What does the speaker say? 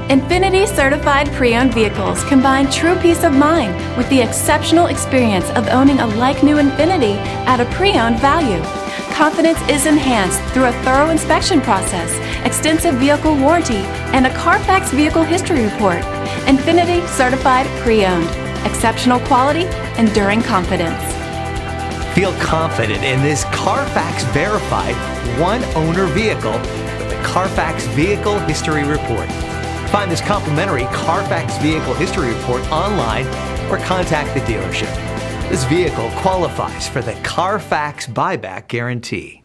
Infiniti certified pre-owned vehicles combine true peace of mind with the exceptional experience of owning a like-new Infiniti at a pre-owned value. Confidence is enhanced through a thorough inspection process, extensive vehicle warranty, and a Carfax vehicle history report. Infiniti certified pre-owned. Exceptional quality, enduring confidence. Feel confident in this Carfax verified one-owner vehicle with the Carfax Vehicle History Report. Find this complimentary Carfax Vehicle History Report online or contact the dealership. This vehicle qualifies for the Carfax Buyback Guarantee.